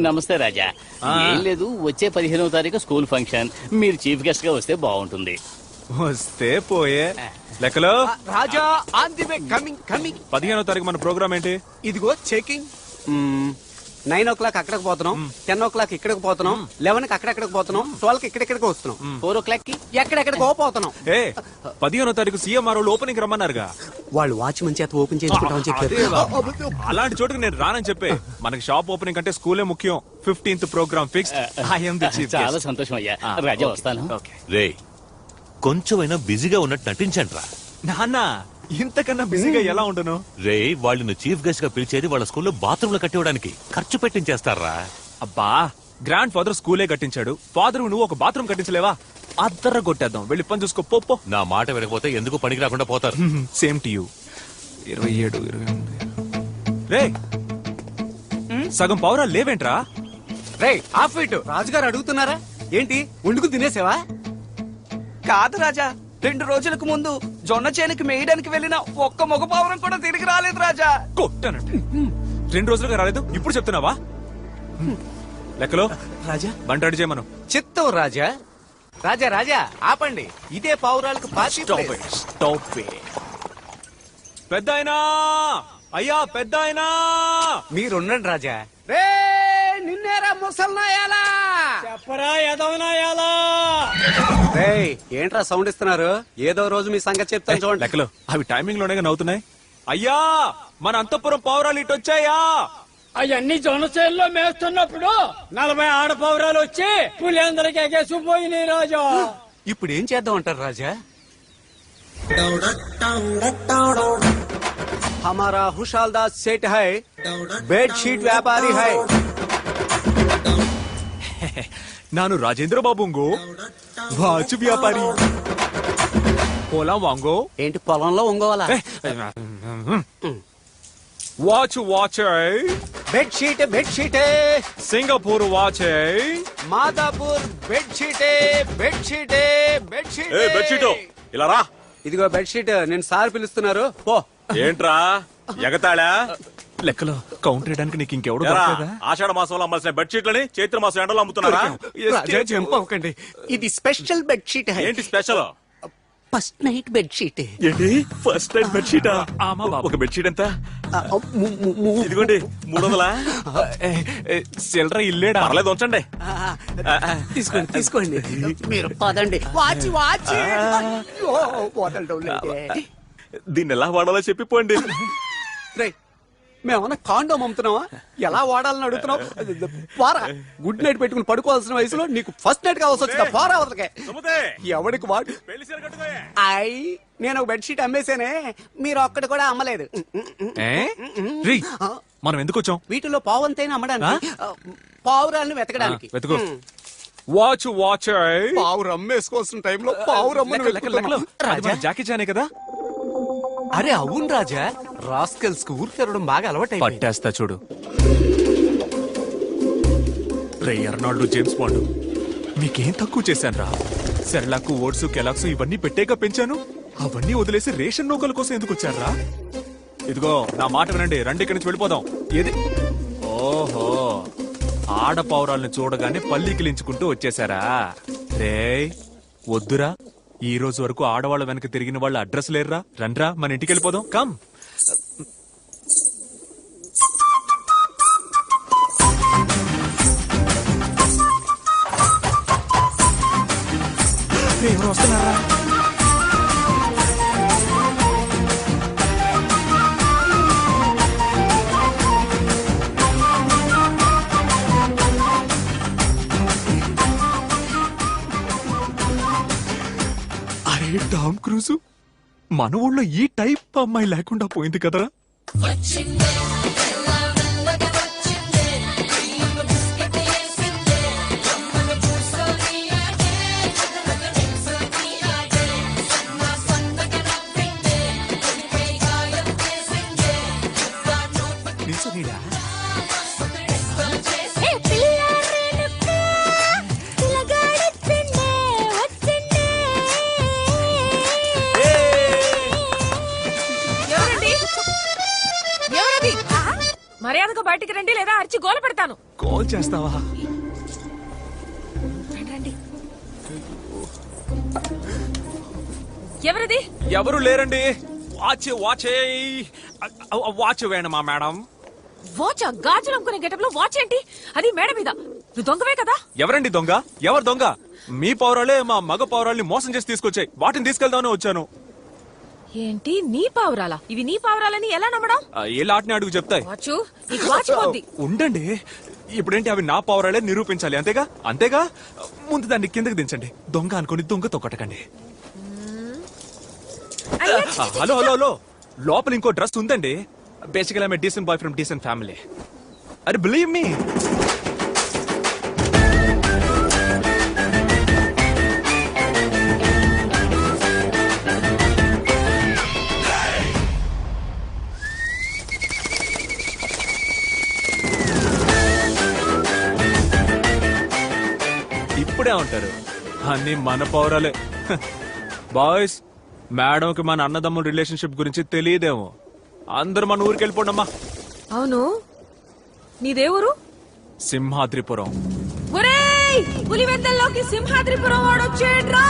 నమస్తే రాజా. ఏం లేదు, వచ్చే 15వ తారీఖు స్కూల్ ఫంక్షన్. మీరు చీఫ్ గెస్ట్ గా వస్తే బాగుంటుంది. వస్తే పోయే లెక్కలో Raja on the way, coming coming. 15వ తారీఖు మన ప్రోగ్రామ్ ఏంటి? ఇదిగో చెకింగ్. 9 o'clock అక్కడికి పోతున్నాం, 10 o'clock ఇక్కడికి పోతున్నాం, 11కి అక్కడెక్కడికి పోతున్నాం, 12కి ఇక్కడెక్కడికి వస్తున్నాం, 4 o'clock కి ఎక్కడెక్కడికో పోతున్నాం. 15వ తారీఖు సీఎంఆర్ వాళ్ళు ఓపెనింగ్ రమ్మన్నారుగా. వాళ్ళు వాచ్మెన్ చేత ఓపెన్ చేసుకుంటామని చెప్పారు. అలాంటి చోటుకి నేను రానని చెప్పే. మనకి షాప్ ఓపెనింగ్ అంటే స్కూలే ముఖ్యం. 15th programme fix. చాలా సంతోషం అయ్యా. రాజా వస్తాను. రే, కొంచెమైనా బిజీగా ఉన్నట్టు నటించండి రా. నాన్న ఇంతకన్నా బిజీగా ఎలా ఉండను? రే, వాళ్ళని చీఫ్ గెస్ట్ గా పిలిచేది వాళ్ళ స్కూల్లో బాత్రూంలో కట్టివ్వడానికి. ఖర్చు పెట్టించేస్తారా? అబ్బా, గ్రాండ్ ఫాదర్ స్కూలే కట్టించాడు. ఫాదర్ నువ్వు ఒక బాత్రూమ్ కట్టించలేవా? అద్దర కొట్టేద్దాం. వెళ్ళి పని చూసుకో. పోపో. నా మాట వినకపోతే ఎందుకు పనికి రాకుండా పోతారు. Same to you. 27, 28. రే, సగం పౌరాలు లేవేంట్రా? రే హాఫ్ ఫీట్ రాజుగారు అడుగుతున్నారా ఏంటి? వండుకు తినేసావా? కాదు రాజా, 2 రోజులకు ముందు జొన్న చేనుకి మేయడానికి వెళ్ళిన ఒక్క మగ పావురం కూడా తిరిగి రాలేదు రాజా. కొట్టానంటే 2 రోజులుగా రాలేదు, ఇప్పుడు చెప్తున్నావా? లెక్కలో రాజా బంట అడి చేయమను. చిత్తం రాజా. రాజా రాజా ఆపండి, ఇదే పావురాలకు పార్టీ ప్లేస్. పెద్దాయనా, అయ్యా పెద్దాయనా, మీరుండండి రాజా. రే నిన్నేరా ముసల్నాయాలా, చెప్పరా ఎదవనాయాలా. రేయ్ ఏంట్రా సౌండ్ ఇస్తున్నారు? ఏదో రోజు మీ సంగతి చెప్తాను చూడండి. లెక్కలో అవి టైమింగ్ లోనే నవ్వుతున్నాయి. అయ్యా, మన అంతఃపురం పౌరాలు ఇటు వచ్చాయా? అవన్నీ జొన్నచేల్లో మేస్తున్నప్పుడు 40 ఆడపౌరాలు వచ్చి పులిందరికి ఎగేసిపోయినాయి రాజా. ఇప్పుడు ఏం చేద్దాం అంటారు రాజా? हमारा हुशालदास सेठ है, बेडशीट व्यापारी है. ನಾನು రాజేంద్ర బాబుంగో, వాచ్ వ్యాపారి. పొలం వాంగో. ఏంటి పొలంలో ఒంగోవాలా? Watch watch. Bedsheet bedsheet. Singapore watch. Madhapur bedsheet bedsheet bedsheet. Bedsheet ఇలా రా. ఇదిగో బెడ్షీట్. నేను సార్ పిలుస్తున్నారు, పో. ఏంట్రా ఎగతాళా? లెక్కలో కౌంటర్ వేయడానికి నీకు ఇంకెవడు? ఆషాఢ మాసంలో అమ్మాల్సిన బెడ్షీట్లని చైత్ర మాసం ఎండలో అమ్ముతున్నారా? రాజా జంప్ అవ్వకండి, ఇది స్పెషల్ బెడ్షీట్. ఏంటి స్పెషల్? First night bedsheet. ఏంటి ఫస్ట్ నైట్ బెడ్షీటా? ఒక బెడ్షీట్ ఎంత? ఇదిగోండి 300. సిల్లర ఇల్లేడా? పర్లేదు ఉంచండి. తీసుకోండి తీసుకోండి. మీరు పదండి. Watch watch. దీన్ని ఎలా వాడాలో చెప్పిపోండి. మేమన్నా కాండోమ్ అమ్ముతున్నావా? ఎలా వాడాలని అడుగుతున్నావు? పోరా. గుడ్ నైట్ పెట్టుకుని పడుకోవాల్సిన వయసులో నీకు ఫస్ట్ నైట్ కావాల్సి వచ్చిందా? పోరా వదలకే. ఎవడికి వాడు? నేను ఒక బెడ్షీట్ అమ్మేశానే, మీరు ఒక్కటి కూడా అమ్మలేదు. మనం ఎందుకు వచ్చాం? వీటిలో పావంతైనా అమ్మడానికి, పావురాలను వెతకడానికి. వెతుకు. Watch watch. పావురు అమ్మేసుకోవాల్సిన టైంలో పావురమ్మను. జాకీ చానే కదా? అరే అవును రాజా, రాస్కల్స్ కు ఊరు తిరగడం బాగా అలవాటు. పట్టేస్తా చూడు. రే ఎర్నాల్డ్, జేమ్స్ బాండ్, మీకేం తక్కువ చేశాను రా? సెర్లాక్, ఓట్స్, కెలాక్స్ ఇవన్నీ పెట్టేగా పెంచాను. అవన్నీ వదిలేసి రేషన్ నౌకల కోసం ఎందుకు వచ్చారా? ఇదిగో నా మాట వినండి, రండి ఇక్కడి నుంచి వెళ్ళిపోదాం. ఏది? ఓహో, ఆడపౌరాలను చూడగానే పల్లికిలించుకుంటూ వచ్చేసారా? రే వద్దురా, ఈ రోజు వరకు ఆడవాళ్ళ వెనక తిరిగిన వాళ్ళ అడ్రస్ లేరురా. రండ్రా మన ఇంటికి వెళ్ళిపోదాం. కమ్. ఎవరు వస్తున్నారా? టామ్ క్రూజ్, మన ఊళ్ళో ఈ టైప్ అమ్మాయి లేకుండా పోయింది కదరా. మర్యాదగా బయటికి రండి లేదా అరిచి గోల పెడతాను. కాల్ చేస్తావా? రండి. ఎవరిది? ఎవరు లేరండి. వాచ్ వేణమా మేడం? వాచ్? గాజులు అమ్ముకునే గెటప్ లో వాచ్ ఏంటి? అది మేడ మీద. నువ్వు దొంగవే కదా? ఎవరండి దొంగ? ఎవరు దొంగ? మీ పౌరాలే మా మగ పౌరాల్ని మోసం చేసి తీసుకొచ్చాయి. వాటిని తీసుకెళ్దామని వచ్చాను. ఏంటి నీ పావురాలా? ఇవి నీ పావురాలని ఎలా నమ్మడం? ఏలాటిని అడుగు చెప్తాయి. వాచ్ నీకు వాచ్ పోద్ది. ఉండండి, ఇప్పుడేంటి అవి నా పౌరాలే నిరూపించాలి, అంతేగా? అంతేగా? ముందు దాన్ని కిందకి దించండి. దొంగ అనుకుని దొంగతో కొట్టకండి. హలో హలో హలో, లోపల ఇంకో డ్రెస్ ఉందండి. Basically I'm decent boy from decent family. అరే బిలీవ్ మీ. ఇప్పుడే ఉంటారు అన్ని మన పౌరాలే. బాయ్స్, మేడంకి మన అన్నదమ్ముల రిలేషన్షిప్ గురించి తెలియదేమో. అందరూ మన ఊరికి వెళ్ళిపోండమ్మా. అవును, నీదేవురు? సింహాద్రిపురం. ఒరేయ్, పులివెందల్లోకి సింహాద్రిపురం వాడొచ్చేట్రా!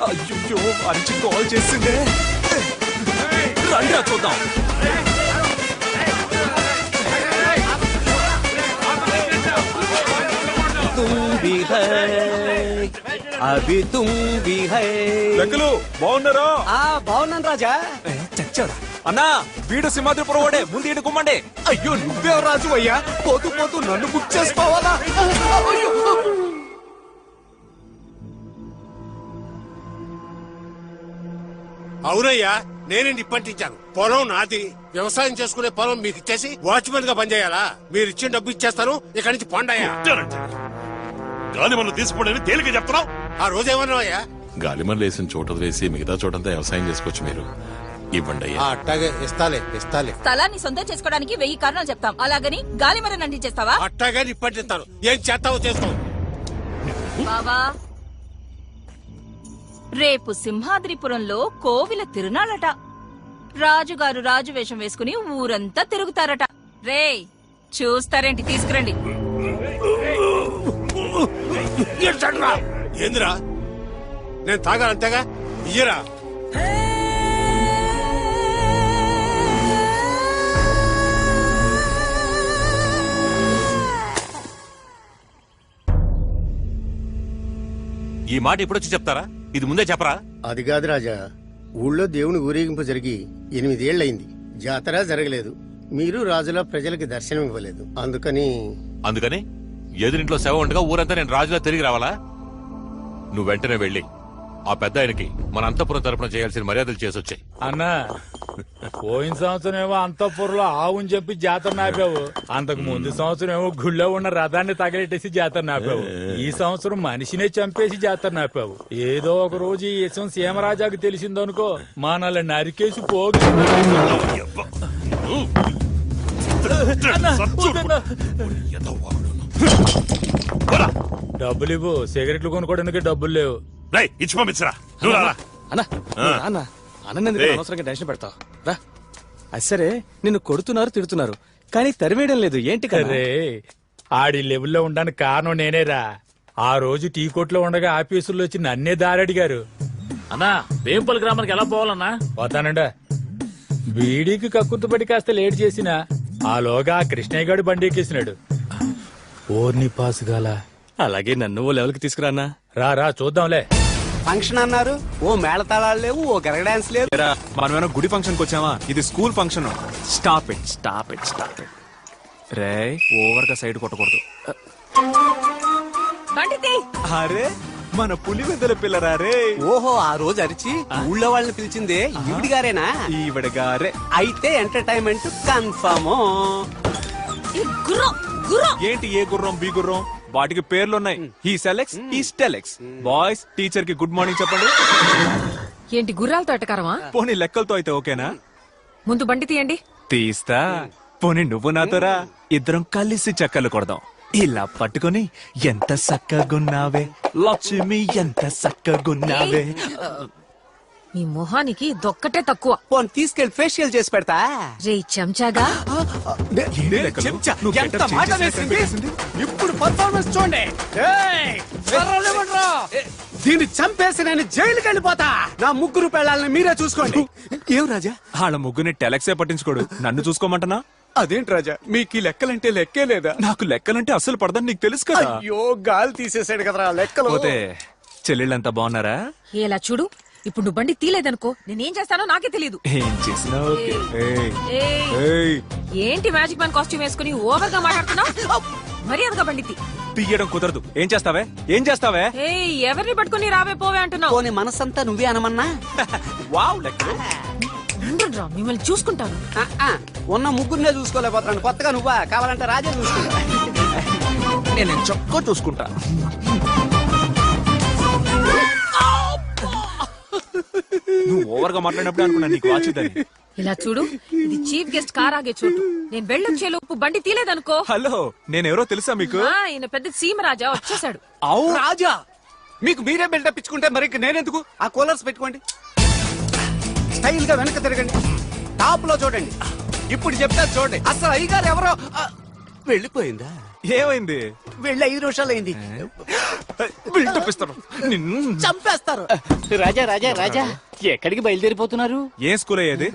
అయ్యో, అరిచి కాల్ చేసిందే. రండి చూద్దాం. అభి తుమ్ భీ హై. లెక్కలు బాగున్నారా? బాగున్నాను రాజా. చచ్చాడా? అన్నా, వీడు సింహాద్రిపురం వాడే. ముందు ఈడు కుమ్మండి. అయ్యో, నువ్వే రాజు అయ్యా. పోతూ పోతూ నన్ను బుక్ చేసుకోవాలా? అవునయ్యా, నేనే నిప్పంటించాను. పొలం నాది. వ్యవసాయం చేసుకునే పొలం మీకు ఇచ్చేసి వాచ్మెన్ గా పనిచేయాలా? మీరు ఇచ్చిన డబ్బు ఇచ్చేస్తాను, ఇక్కడి నుంచి పండయ్యా. గాలి మనం తీసుకోండి తేలిక చెప్తున్నావు. ఆ రోజు ఏమన్నావయ్యా? గాలిమన్ లేసిన చోట వేసి మిగతా చోటంతా వ్యవసాయం చేసుకోవచ్చు. మీరు ఇవ్వండి అయ్యా. అట్టాగే ఇస్తాలే ఇస్తాలే. స్థలాన్ని సొంతం చేసుకోవడానికి 1000 కారణాలు చెప్తాం. అలాగని గాలి మరని అంటించేస్తావా? అట్టాగే నిప్పంటిస్తాను. ఏం చేస్తావో చేసుకో. బావా, రేపు సింహాద్రిపురంలో కోవిల తిరునాళ్ళట. రాజుగారు రాజు వేషం వేసుకుని ఊరంతా తిరుగుతారట. రేయ్, చూస్తారేంటి? తీసుకురండి. ఏందిరా? నేను తాగాలంతేగా, ఇయ్యరా. ఈ మాట ఇప్పుడొచ్చి చెప్తారా? ఇది ముందే చెప్పరా? అది కాదు రాజా, ఊళ్ళో దేవుని ఊరేగింపు జరిగి 8 ఏళ్లయింది. జాతర జరగలేదు. మీరు రాజులా ప్రజలకి దర్శనం ఇవ్వలేదు. అందుకని ఎదురింట్లో శవ ఉండగా ఊరంతా నేను రాజులా తిరిగి రావాలా? నువ్వు వెంటనే వెళ్ళి ఆ పెద్ద ఆయనకి మన అంతఃపురం తరపున చేయాల్సిన మర్యాదలు చేసొచ్చాయి. అన్నా, పోయిన సంవత్సరం ఏమో అంతఃపురంలో ఆవుని చెప్పి జాతర నాపావు. అంతకు ముందు సంవత్సరం ఏమో గుళ్ళో ఉన్న రథాన్ని తగలెట్టేసి జాతర నాపావు. ఈ సంవత్సరం మనిషినే చంపేసి జాతర నాపావు. ఏదో ఒక రోజు ఈ విషయం సీమరాజాకి తెలిసిందనుకో, మనల్ని నరికేసి పోగు. డబ్బులు ఇవ్వు, సిగరెట్లు కొనుక్కోవడానికి డబ్బులు లేవు. ఇచ్చి పంపించరా. అనవసరంగా టెన్షన్ పెడతావు రా. అది సరే, నిన్ను కొడుతున్నారు, తిడుతున్నారు, కానీ తరిమేయడం లేదు. ఏంటి కదే? ఆడి లెవెల్లో ఉండడానికి కారణం నేనేరా. ఆ రోజు టీ కొట్లో ఉండగా ఆఫీసుల్లో వచ్చి నన్నే దారడిగారు. అన్నా, వేంపల్లి గ్రామానికి ఎలా పోవాలన్నా? పోతానండా. బీడీకి కక్కుర్తుపడి కాస్త లేట్ చేసినా ఆలోగా ఆ కృష్ణయ్య గారు బండి ఎక్కేసినాడు. ఓర్ని పాసుగాల. అలాగే నన్ను ఓ లెవెల్కి తీసుకురానా? రా చూద్దాంలే. ఫంక్షన్ అన్నారు, ఓ మేళతాళాలు లేవు, ఓ గరగ డాన్స్ లేదు. మనమేమో గుడి ఫంక్షన్ కి వచ్చామా? ఇది school function. Stop it, stop it, stop it. Ray, over గా సైడ్ కొట్టకూడదు. అరే, మన పులివెందుల పిల్లరా రే. ఓహో, ఆ రోజు అరిచి ఊళ్ళో వాళ్ళని పిలిచిందే ఈవిడి గారేనా? ఈవిడ గారే. అయితే ఎంటర్టైన్మెంట్ కన్ఫర్మ్. ఏంటి ఏ గుర్రం బి గుర్రం? వాటికి పేర్లున్నాయి. He selects, he selects. Boys, teacher కి గుడ్ మార్నింగ్ చెప్పండి. ఏంటి గుర్రాలతో ఎటకారమా? పోనీ లెక్కలతో అయితే ఓకేనా? ముందు బండి తీయండి. తీస్తా. పోనీ నువ్వు నాతోరా, ఇద్దరం కలిసి చక్కలు కొడదాం. ఇలా పట్టుకొని ఎంత చక్కగున్నావే లక్ష్మి, ఎంత చక్కగున్నావే. మీ మొహానికి దొక్కటే తక్కువ. పోన్ తీసుకెళ్లి ఫేషియల్ చేసి పెడతా. రే చెంచాగా, చెంచా, నువ్వు ఎంత getup మాట change వేసింది? చేసినట్టు ఇప్పుడు పర్ఫార్మెన్స్ చూడండి. ఏయ్, సర్రలేమండ్రా. దీన్ని చంపేసి నేను జైలుకి వెళ్ళిపోతా. నా ముగ్గురు పెళ్ళాలని మీరే చూసుకోండి. ఏం రాజా? వాళ్ళ ముగ్గురిని టెలక్సే పట్టించుకోడు, నన్ను చూసుకోమంటనా? అదేంటి రాజా, మీకు ఈ లెక్కలంటే లెక్కే లేదా? నాకు లెక్కలంటే అస్సలు పడదని నీకు తెలుసు కదా. అయ్యో, గాలి తీసేసాడు కదరా లెక్కలు. పోతే చెల్లెళ్ళంతా బాగున్నారా? ఎలా చూడు, ఇప్పుడు నువ్వు బండి తీలేదనుకో నేనేం చేస్తానో నాకే తెలీదు. ఏం చేసినా ఓకే. ఏయ్, ఏయ్, ఏయ్, ఏంటి మ్యాజిక్ మ్యాన్ కాస్ట్యూమ్ వేసుకుని ఓవర్ గా మాట్లాడుతున్నావు? మర్యాదగా బండి తీ. తీయడం కుదరదు. ఏం చేస్తావే? ఏం చేస్తావే? ఏయ్, ఎవరిని పట్టుకుని రావే పోవే అంటున్నావు? పోనీ మనసంతా నువ్వే అనమన్నా. వావ్, లెక్కలు. ఉండురా, మిమ్మల్ని చూసుకుంటాను. ఉన్న ముగ్గురునే చూసుకోలేకపోతున్నాను, కొత్తగా నువ్వా? కావాలంటే రాజా చూసుకుంటా. నేను చక్కగా చూసుకుంటా. నువ్వు ఓవర్ గా మాట్లాడినప్పుడు అనుకున్నా నీకు వాచిద్దని. ఇలా చూడు, ఇది చీఫ్ గెస్ట్ కార్ ఆగే చోటు. నేను వెళ్ళొచ్చే లోపు బండి తీలేదనుకో. హలో, నేనెవరో తెలుసా మీకు? ఈయన పెద్ద సీమరాజా వచ్చేసాడు. అవు రాజా, మీకు మీరే బిల్డప్ ఇచ్చుకుంటే మరి నేనెందుకు? ఆ కూలర్స్ పెట్టుకోండి, స్టైల్ గా వెనక తిరగండి, టాప్ లో చూడండి. ఇప్పుడు చెప్తా చూడండి. అసలు అయ్యగారు ఎవరో వెళ్ళిపోయిందా? ఏమైంది? వెళ్ళి 5 నిమిషాలు అయింది. బిల్డప్ ఇస్తాను, నిన్ను చంపేస్తారు. రాజా రాజా రాజా, ఎక్కడికి బయలుదేరిపోతున్నారు? ఏం స్కూల్ అయ్యేది?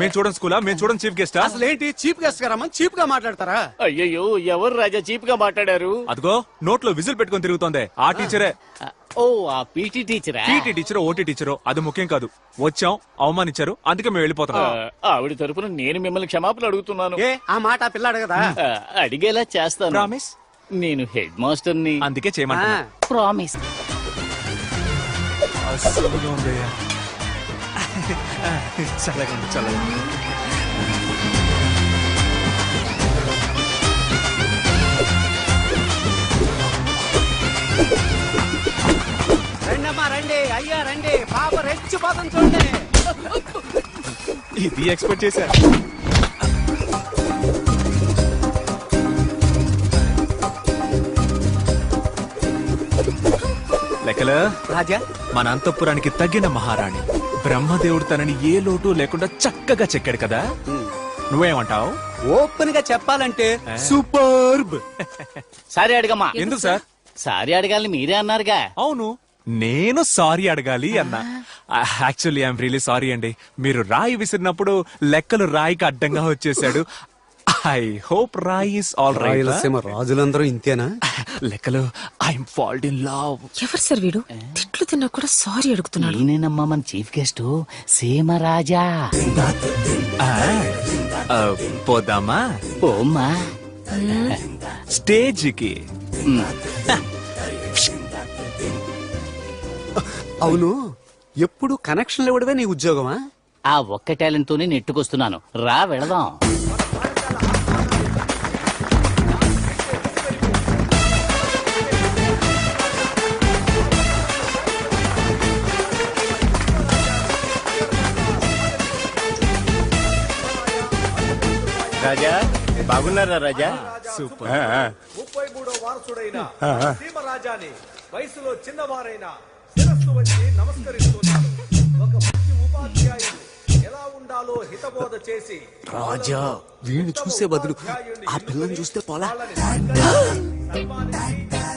మేము చూడండి స్కూలా? మేము చూడండి చీఫ్ గెస్టా? అసలు ఏంటి చీఫ్ గెస్ట్ గారమ్మా? చీప్ గా మాట్లాడతారా? అయ్యయ్యో, ఎవరు రాజా చీప్ గా మాట్లాడారు? అదిగో నోట్లో విజిల్ పెట్టుకొని తిరుగుతోంది ఆ టీచరే. ఓ, ఆ పీటీ టీచరా? పీటీ టీచరో ఓటీ టీచరో అది ముఖ్యం కాదు. వచ్చాం, అవమానించారు, అందుకే మేము వెళ్ళిపోతున్నాం. ఆవిడ తరపున నేను మిమ్మల్ని క్షమాపణ అడుగుతున్నాను. ఏ ఆ మాట ఆ పిల్లాడు కదా. అడిగేలా చేస్తాను. ప్రామిస్? నేను హెడ్ మాస్టర్ ని. అందుకే చేయమంటున్నా. ప్రామిస్. అస్సలుగా ఉందయ్యా. చల్లగా ఉంది, చల్లగా ఉంది. రండమ్మా రండి, అయ్యా రండి, పాప రెచ్చిపోతాం చూడండి. ఇది ఎక్స్పెక్ట్ చేశా. లెక్కలు రాజా, మన అంతఃపురానికి తగిన మహారాణి బ్రహ్మదేవుడు తనని ఏ లోటు లేకుండా చక్కగా చెక్కాడు కదా. నువ్వేమంటావు? ఓపెన్ గా చెప్పాలంటే సూపర్బ్. సారీ అడగమ్మా. ఎందుకు సార్? సారీ అడగాలని మీరే అన్నారుగా. అవును, నేను సారీ అడగాలి అన్నా. యాక్చువల్లీ ఐఎమ్ రియలీ సారీ అండి. మీరు రాయి విసిరినప్పుడు లెక్కలు రాయికి అడ్డంగా వచ్చేసాడు. ఐ హోప్ రాయి ఇస్ ఆల్ రైట్. రాజులందరూ ఇంతేనా? లెక్కలు ఐఎమ్ ఫాల్ట్ ఇన్ లవ్. ఎవరు సార్ వీడు? తిట్లు తిన్నా కూడా సారీ అడుగుతున్నాడు. నేనేనమ్మా మన చీఫ్ గెస్ట్ సీమరాజా. పోదామా? ఓమ్మా. స్టేజ్కి. అవును, ఎప్పుడు కనెక్షన్లు ఇవ్వడమే నీ ఉద్యోగమా? ఆ ఒక్క టాలెంట్ తోనే నెట్టుకొస్తున్నాను. రా వెళదాం. రాజా బాగున్నారా రాజా? సూపర్. 33వ వారసుడైన సీమరాజాని వయసులో చిన్నవారైన శిరస్సు వచ్చి నమస్కరిస్తున్నాను. ఒక మంచి ఉపాధ్యాయుడు ఎలా ఉండాలో హితబోధ చేసి రాజా, వీడిని చూసే బదులు ఆ పిల్లని చూస్తే పోలా.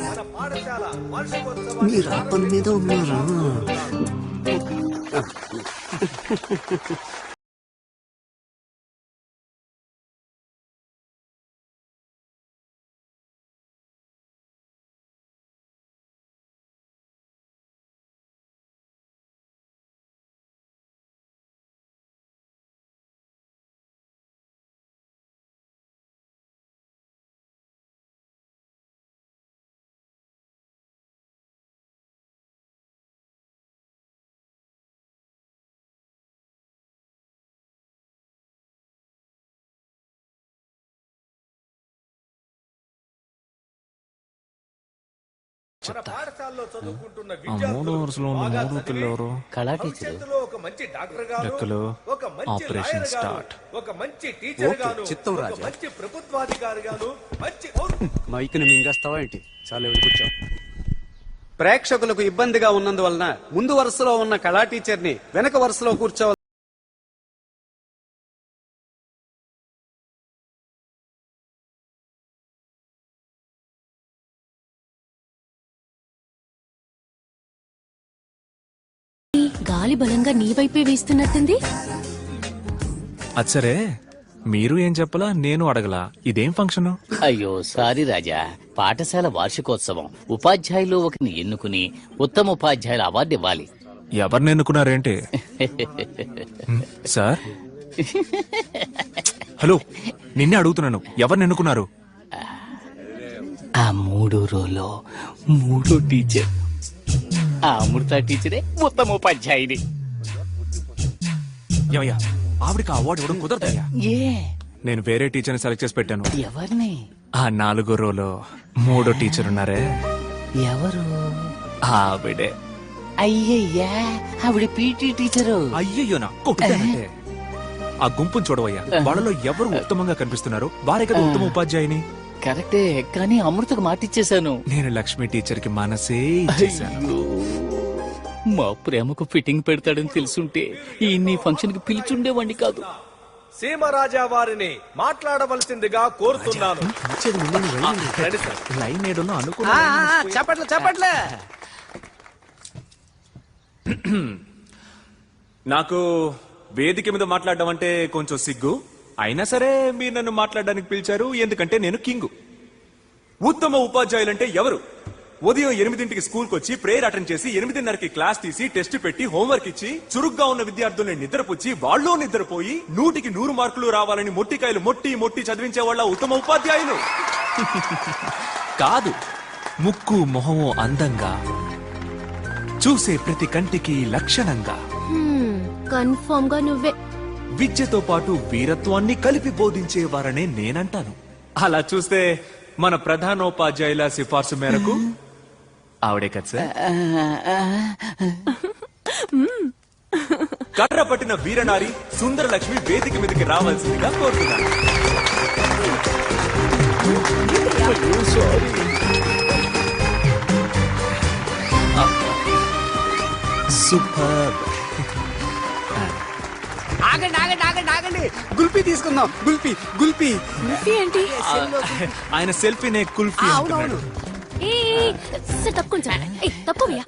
మన పాఠశాల వార్షికోత్సవాన్ని మీరు ఆ పని మీద ఉన్నారా? మన పాఠశాలలో చదువుకుంటున్న మూడో వరుసలో ఉన్న మూడో పిల్లెవరు? కళా టీచర్. భవిష్యత్తులో ఒక మంచి డాక్టర్ గాను, లెక్కలు ఒక మంచి ఆపరేషన్ లాయర్ గాను, స్టార్ట్. ఒక మంచి టీచర్ గాను, చిత్తం ఒక రాజా. మంచి ప్రభుత్వాధికారి గాను, మంచి మైక్ని మింగేస్తావా ఏంటి? చాలా వెళ్ళి కూర్చో. ప్రేక్షకులకు ఇబ్బందిగా ఉన్నందువలన ముందు వరుసలో ఉన్న కళా టీచర్ని వెనక వరుసలో కూర్చోవాలి. గాలి బలంగా నీ వైపే వీస్తున్నట్టుంది. అది సరే, మీరు ఏం చెప్పలా, నేను అడగలా. ఇదేం ఫంక్షన్? అయ్యో సారీ రాజా, పాఠశాల వార్షికోత్సవం. ఉపాధ్యాయులు ఒకరిని ఎన్నుకుని ఉత్తమ ఉపాధ్యాయుల అవార్డు ఇవ్వాలి. ఎవరిని ఎన్నుకున్నారేంటి? సార్, హలో, నిన్నే అడుగుతున్నాను, ఎవరిని ఎన్నుకున్నారు? ఆ 3 రోలో 3 టీచర్. ఆ అమృత టీచరే ఉత్తమ ఉపాధ్యాయుని. ఏమయ్యా, ఆవిడకి ఆ అవార్డు ఇవ్వడం కుదరదయ్యా. ఏ నేను వేరే టీచర్ని సెలెక్ట్ చేసి పెట్టాను. ఎవరిని? ఆ 4 రోలో 3 టీచర్ ఉన్నారే, ఎవరు? ఆవిడే. అయ్యయ్యా, ఆవిడ పీటీ టీచరు. అయ్యయ్యో, నా కొట్టుతానంటే. ఆ గుంపును చూడవయ్యా, వాళ్ళలో ఎవరు ఉత్తమంగా కనిపిస్తున్నారు వారే కదా ఉత్తమ ఉపాధ్యాయుని. కరెక్టే, కానీ అమృతకు మాటిచ్చేశాను. నేను లక్ష్మి టీచర్ కి మనసే ఇచ్చేశాను. అయ్యో, మా ప్రేమకు ఫిట్టింగ్ పెడతాడని తెలుసుంటే ఈ ఫంక్షన్ కి పిలిచుండేవాడిని కాదు. సీమరాజా వారిని మాట్లాడవలసిందిగా కోరుతున్నాను. రండి సార్. లైన్ ఏడున్నా అనుకున్నా. చెప్పట్లే చెప్పట్లే. నాకు వేదిక మీద మాట్లాడడం అంటే కొంచెం సిగ్గు. అయినా సరే మీరు నన్ను మాట్లాడడానికి పిలిచారు, ఎందుకంటే నేను కింగు. ఉత్తమ ఉపాధ్యాయులంటే ఎవరు? ఉదయం 8ంటికి స్కూల్కి వచ్చి ప్రేయర్ అటెండ్ చేసి 8:30కి క్లాస్ తీసి టెస్ట్ పెట్టి హోంవర్క్ ఇచ్చి చురుగ్గా ఉన్న విద్యార్థుల్ని నిద్రపుచ్చి వాళ్ళు నిద్రపోయి 100కి 100 మార్కులు రావాలని మొట్టికాయలు మొట్టి చదివించే వాళ్ళ ఉత్తమ ఉపాధ్యాయులు కాదు. ముక్కు మొహము అందంగా, చూసే ప్రతి కంటికి లక్షణంగా, కన్ఫర్మ్ గా నువ్వే. విద్యతో పాటు వీరత్వాన్ని కలిపి బోధించేవారనే నేనంటాను. అలా చూస్తే మన ప్రధానోపాధ్యాయుల సిఫార్సు మేరకు ఆవిడే కదా సార్. కర్ర పట్టిన వీరనారి సుందరలక్ష్మి వేదిక మీదకి రావాల్సిందిగా కోరుతున్నాను. సూపర్. ఆగండి ఆగండి ఆగండి ఆగండి, గుల్పీ తీసుకుందాం. గుల్పీ గుల్పీ. ఏంటి? ఆయన సెల్ఫీనే కుల్ఫీ అంటున్నాడు. తప్పుకోండి సార్, తప్పుకోవయ్యా.